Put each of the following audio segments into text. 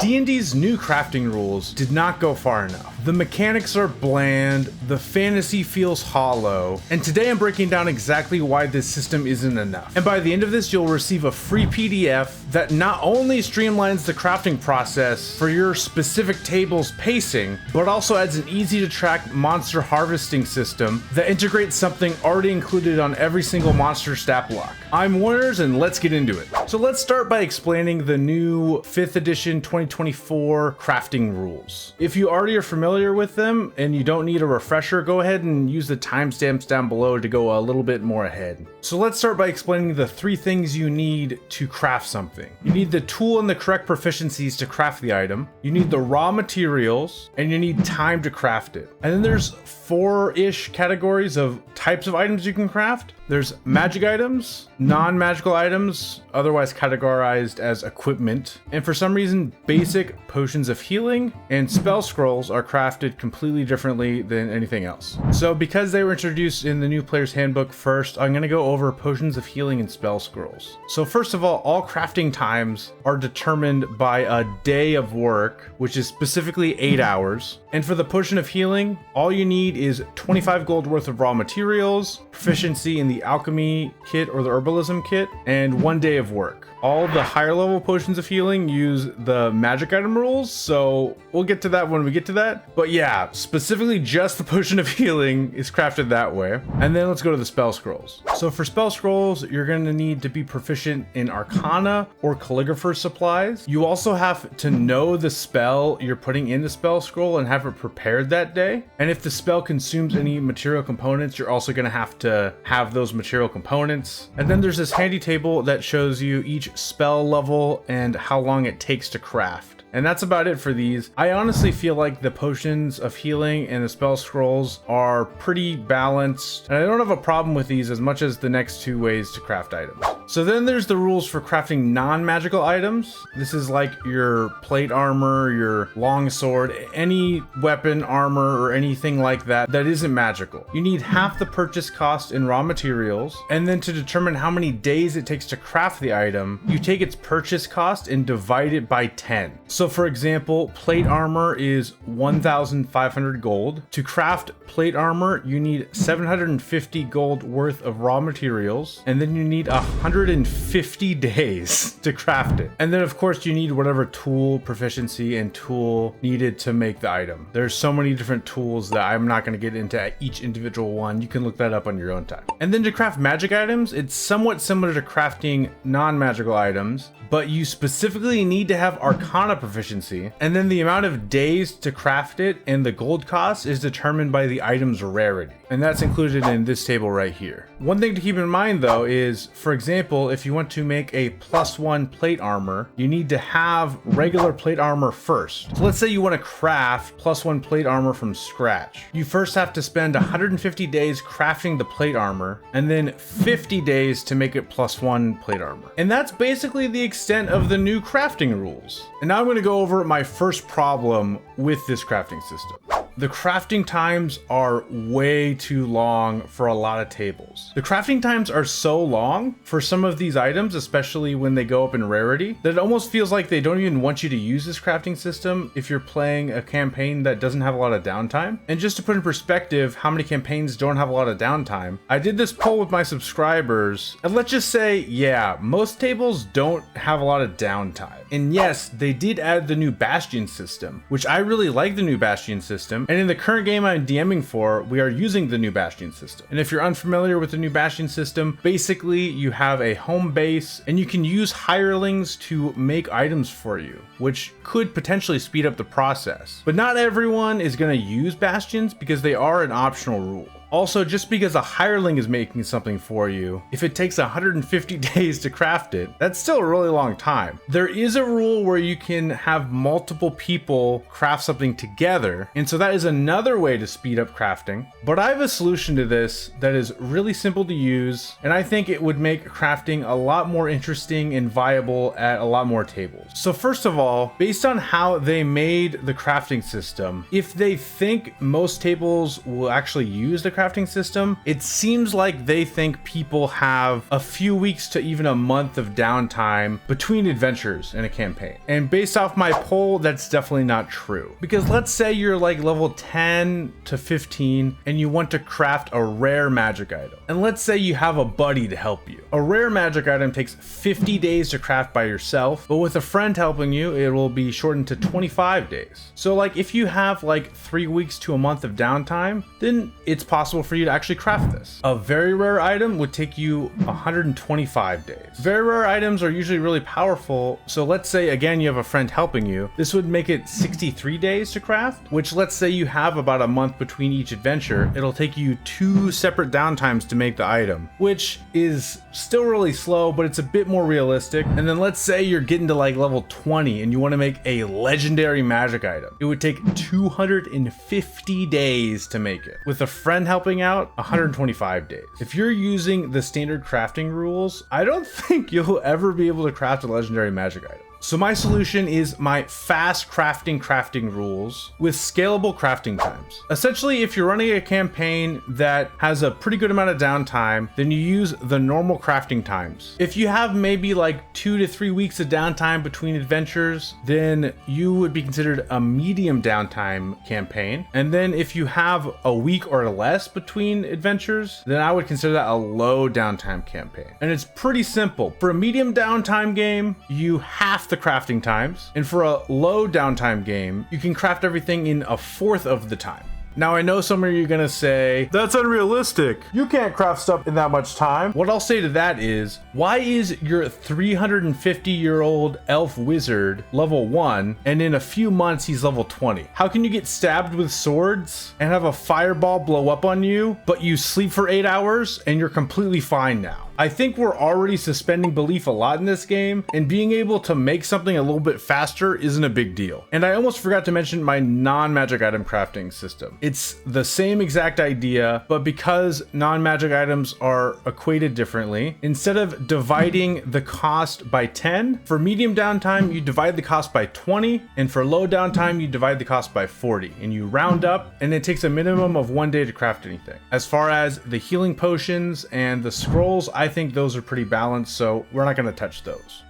D&D's new crafting rules did not go far enough. The mechanics are bland, the fantasy feels hollow, and today I'm breaking down exactly why this system isn't enough. And by the end of this, you'll receive a free PDF that not only streamlines the crafting process for your specific table's pacing, but also adds an easy to track monster harvesting system that integrates something already included on every single monster stat block. I'm Warners, and let's get into it. So let's start by explaining the new 5th edition 2024 crafting rules. If you already are familiar with them and you don't need a refresher, go ahead and use the timestamps down below to go a little bit more ahead. So let's start by explaining the 3 things you need to craft something. You need the tool and the correct proficiencies to craft the item, you need the raw materials, and you need time to craft it. And then there's 4-ish categories of types of items you can craft. There's magic items, non-magical items, otherwise categorized as equipment, and for some reason, basic potions of healing and spell scrolls are crafted completely differently than anything else. So because they were introduced in the new player's handbook first, I'm going to go over potions of healing and spell scrolls. So first of all crafting times are determined by a day of work, which is specifically 8 hours. And for the potion of healing, all you need is 25 gold worth of raw materials, proficiency in the alchemy kit or the herbalism kit, and 1 day of work. All the higher level potions of healing use the magic item rules, so we'll get to that when we get to that. But yeah, specifically just the potion of healing is crafted that way. And then let's go to the spell scrolls. So for spell scrolls, you're going to need to be proficient in Arcana or calligrapher supplies. You also have to know the spell you're putting in the spell scroll and have it prepared that day. And if the spell consumes any material components, you're also going to have those material components. And then there's this handy table that shows you each spell level and how long it takes to craft. And that's about it for these. I honestly feel like the potions of healing and the spell scrolls are pretty balanced, and I don't have a problem with these as much as the next 2 ways to craft items. So then there's the rules for crafting non-magical items. This is like your plate armor, your long sword, any weapon, armor, or anything like that that isn't magical. You need half the purchase cost in raw materials, and then to determine how many days it takes to craft the item, you take its purchase cost and divide it by 10. So for example, plate armor is 1,500 gold. To craft plate armor, you need 750 gold worth of raw materials, and then you need 150 days to craft it. And then of course you need whatever tool proficiency and tool needed to make the item. There's so many different tools that I'm not going to get into each individual one. You can look that up on your own time. And then to craft magic items, it's somewhat similar to crafting non-magical items, but you specifically need to have Arcana proficiency, and then the amount of days to craft it and the gold cost is determined by the item's rarity, and that's included in this table right here. One thing to keep in mind though is, for example, if you want to make a +1 plate armor, you need to have regular plate armor first. So let's say you want to craft +1 plate armor from scratch. You first have to spend 150 days crafting the plate armor, and then 50 days to make it +1 plate armor. And that's basically the extent of the new crafting rules. And now I'm going to go over my first problem with this crafting system. The crafting times are way too long for a lot of tables. The crafting times are so long for some of these items, especially when they go up in rarity, that it almost feels like they don't even want you to use this crafting system if you're playing a campaign that doesn't have a lot of downtime. And just to put in perspective how many campaigns don't have a lot of downtime, I did this poll with my subscribers, and let's just say, yeah, most tables don't have a lot of downtime. And yes, they did add the new Bastion system, which I really like the new Bastion system. And in the current game I'm DMing for, we are using the new Bastion system. And if you're unfamiliar with the new Bastion system, basically you have a home base and you can use hirelings to make items for you, which could potentially speed up the process. But not everyone is going to use Bastions because they are an optional rule. Also, just because a hireling is making something for you, if it takes 150 days to craft it, that's still a really long time. There is a rule where you can have multiple people craft something together, and so that is another way to speed up crafting. But I have a solution to this that is really simple to use, and I think it would make crafting a lot more interesting and viable at a lot more tables. So first of all, based on how they made the crafting system, if they think most tables will actually use the crafting system, it seems like they think people have a few weeks to even a month of downtime between adventures in a campaign. And based off my poll, that's definitely not true. Because let's say you're like level 10 to 15 and you want to craft a rare magic item. And let's say you have a buddy to help you. A rare magic item takes 50 days to craft by yourself, but with a friend helping you, it will be shortened to 25 days. So like if you have like 3 weeks to a month of downtime, then it's possible for you to actually craft this. A very rare item would take you 125 days. Very rare items are usually really powerful. So let's say again, you have a friend helping you. This would make it 63 days to craft, which let's say you have about a month between each adventure. It'll take you 2 separate downtimes to make the item, which is still really slow, but it's a bit more realistic. And then let's say you're getting to like level 20 and you want to make a legendary magic item. It would take 250 days to make it. With a friend helping out, 125 days. If you're using the standard crafting rules, I don't think you'll ever be able to craft a legendary magic item. So my solution is my fast crafting rules with scalable crafting times. Essentially, if you're running a campaign that has a pretty good amount of downtime, then you use the normal crafting times. If you have maybe like 2 to 3 weeks of downtime between adventures, then you would be considered a medium downtime campaign. And then if you have a week or less between adventures, then I would consider that a low downtime campaign. And it's pretty simple. For a medium downtime game, you have the crafting times, and for a low downtime game, you can craft everything in a fourth of the time. Now, I know some of you are gonna say, that's unrealistic. You can't craft stuff in that much time. What I'll say to that is, why is your 350-year-old elf wizard level 1, and in a few months he's level 20? How can you get stabbed with swords and have a fireball blow up on you, but you sleep for 8 hours and you're completely fine now? I think we're already suspending belief a lot in this game, and being able to make something a little bit faster isn't a big deal. And I almost forgot to mention my non-magic item crafting system. It's the same exact idea, but because non-magic items are equated differently, instead of dividing the cost by 10, for medium downtime, you divide the cost by 20, and for low downtime, you divide the cost by 40, and you round up, and it takes a minimum of 1 day to craft anything. As far as the healing potions and the scrolls, I think those are pretty balanced, so we're not going to touch those.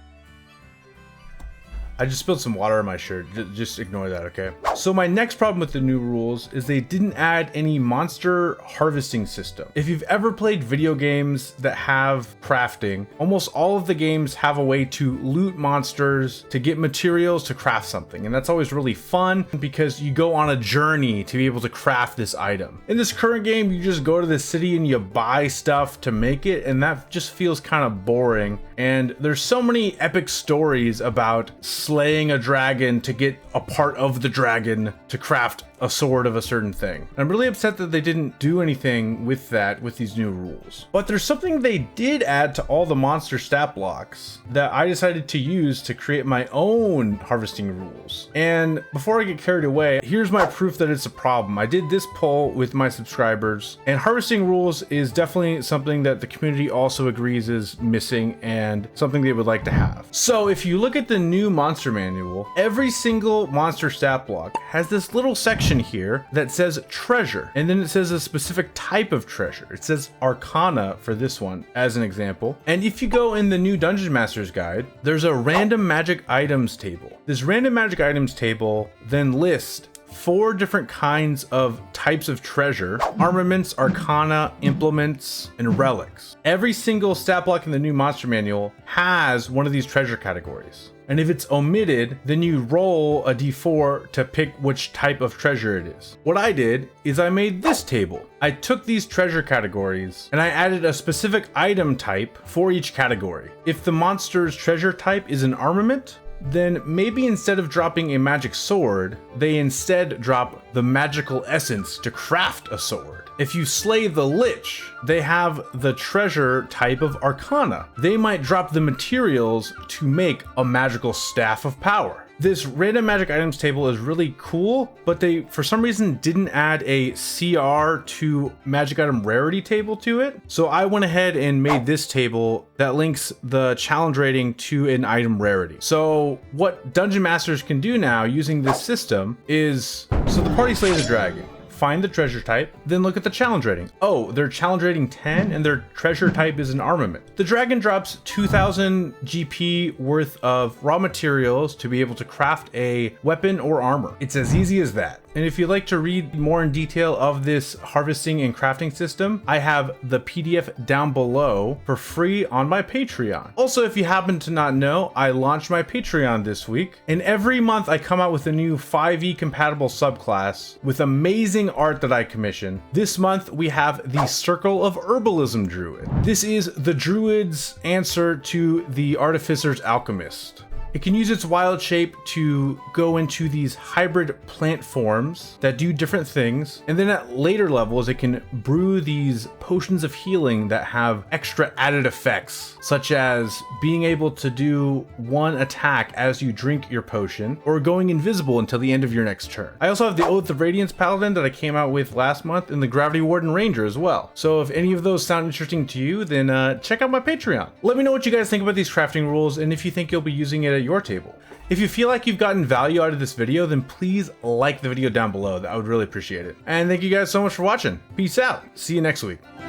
I just spilled some water on my shirt. Just ignore that, okay? So my next problem with the new rules is they didn't add any monster harvesting system. If you've ever played video games that have crafting, almost all of the games have a way to loot monsters to get materials to craft something. And that's always really fun because you go on a journey to be able to craft this item. In this current game, you just go to the city and you buy stuff to make it, and that just feels kind of boring. And there's so many epic stories about slaying a dragon to get a part of the dragon to craft a sword of a certain thing. I'm really upset that they didn't do anything with that with these new rules. But there's something they did add to all the monster stat blocks that I decided to use to create my own harvesting rules. And before I get carried away, here's my proof that it's a problem. I did this poll with my subscribers, and harvesting rules is definitely something that the community also agrees is missing and something they would like to have. So if you look at the new monster manual, every single monster stat block has this little section here that says treasure, and then it says a specific type of treasure. It says Arcana for this one as an example. And if you go in the new Dungeon Master's Guide, there's a random magic items table. This random magic items table then lists 4 different kinds of types of treasure: armaments, arcana, implements, and relics. Every single stat block in the new monster manual has one of these treasure categories. And if it's omitted, then you roll a d4 to pick which type of treasure it is. What I did is I made this table. I took these treasure categories and I added a specific item type for each category. If the monster's treasure type is an armament, then maybe instead of dropping a magic sword, they instead drop the magical essence to craft a sword. If you slay the Lich, they have the treasure type of Arcana. They might drop the materials to make a magical staff of power. This random magic items table is really cool, but they, for some reason, didn't add a CR to magic item rarity table to it. So I went ahead and made this table that links the challenge rating to an item rarity. So what Dungeon Masters can do now using this system is, so the party slays a dragon. find the treasure type, then look at the challenge rating. Oh, their challenge rating 10 and their treasure type is an armament. The dragon drops 2000 GP worth of raw materials to be able to craft a weapon or armor. It's as easy as that. And if you'd like to read more in detail of this harvesting and crafting system, I have the PDF down below for free on my Patreon. Also, if you happen to not know, I launched my Patreon this week, and every month I come out with a new 5e compatible subclass with amazing art that I commission. This month we have the Circle of Herbalism Druid. This is the Druid's answer to the Artificer's Alchemist. It can use its wild shape to go into these hybrid plant forms that do different things. And then at later levels, it can brew these potions of healing that have extra added effects, such as being able to do one attack as you drink your potion, or going invisible until the end of your next turn. I also have the Oath of Radiance Paladin that I came out with last month, and the Gravity Warden Ranger as well. So if any of those sound interesting to you, then check out my Patreon. Let me know what you guys think about these crafting rules, and if you think you'll be using it at your table. If you feel like you've gotten value out of this video, then please like the video down below. I would really appreciate it. And thank you guys so much for watching. Peace out. See you next week.